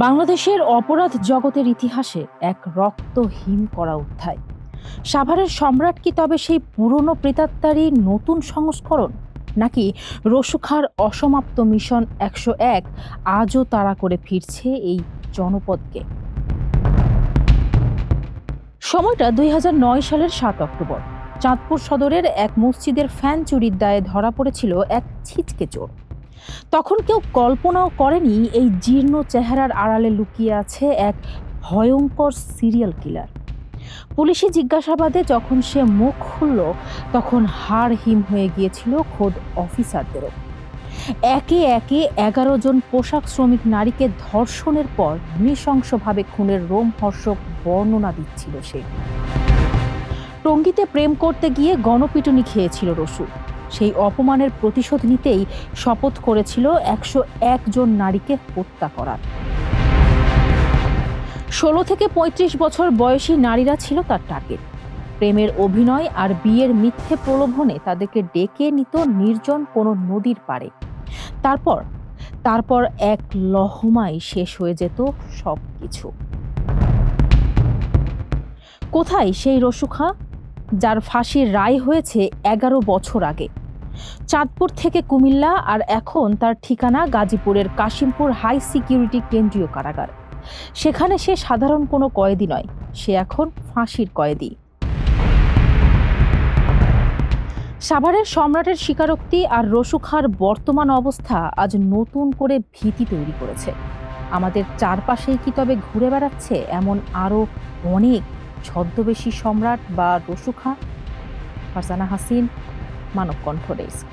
বাংলাদেশের অপরাধ জগতের ইতিহাসে এক রক্তহীন করা অধ্যায়। সাভারের সম্রাট কি তবে সেই পুরনো প্রেতাত্মারই নতুন সংস্করণ, নাকি রসুখার অসমাপ্ত মিশন ১০১ আজও তাড়া করে ফিরছে এই জনপদকে? সময়টা ২০০৯ সালের ৭ অক্টোবর। চাঁদপুর সদরের এক মসজিদের ফ্যান চুরির দায়ে ধরা পড়েছিল এক ছিচকে চোর। তখন কেউ কল্পনাও করেনি এই জীর্ণ চেহারার আড়ালে লুকিয়ে আছে এক ভয়ঙ্কর সিরিয়াল কিলার। পুলিশি জিজ্ঞাসাবাদে যখন সে মুখ খুলল, তখন হাড় হিম হয়ে গিয়েছিল খোদ অফিসারদেরও। একে একে ১১ জন পোশাক শ্রমিক নারীকে ধর্ষণের পর নৃশংসভাবে খুনের রোমহর্ষক বর্ণনা দিচ্ছিল সে। টঙ্গীতে প্রেম করতে গিয়ে গণপিটুনি খেয়েছিল রসু। সেই অপমানের প্রতিশোধ নিতেই শপথ করেছিল ১০১ জন নারীকে হত্যা করার। ১৬ থেকে ৩৫ বছর বয়সী নারীরা ছিল তার টার্গেট। প্রেমের অভিনয় আর বিয়ের মিথ্যে প্রলোভনে তাদেরকে ডেকে নিত নির্জন কোনো নদীর পাড়ে। তারপর এক লহমায় শেষ হয়ে যেত সবকিছু। কোথায় সেই রসুখা, যার ফাঁসির রায় হয়েছে ১১ বছর আগে? চাঁদপুর থেকে কুমিল্লা, আর এখন তার ঠিকানা গাজীপুরের কাশিমপুর হাই সিকিউরিটি কেন্দ্রীয় কারাগার। সেখানে সে সাধারণ কোনো কয়েদি নয়, সে এখন ফাঁসির কয়েদি। সাভারের সম্রাটের স্বীকারোক্তি আর রসুখার বর্তমান অবস্থা আজ নতুন করে ভীতি তৈরি করেছে। আমাদের চারপাশেই কি তবে ঘুরে বেড়াচ্ছে এমন আরও অনেক ছদ্মবেশী সম্রাট বা রসুখা? ফারজানা হাসিন, মানব কণ্ঠ ডেস্ক।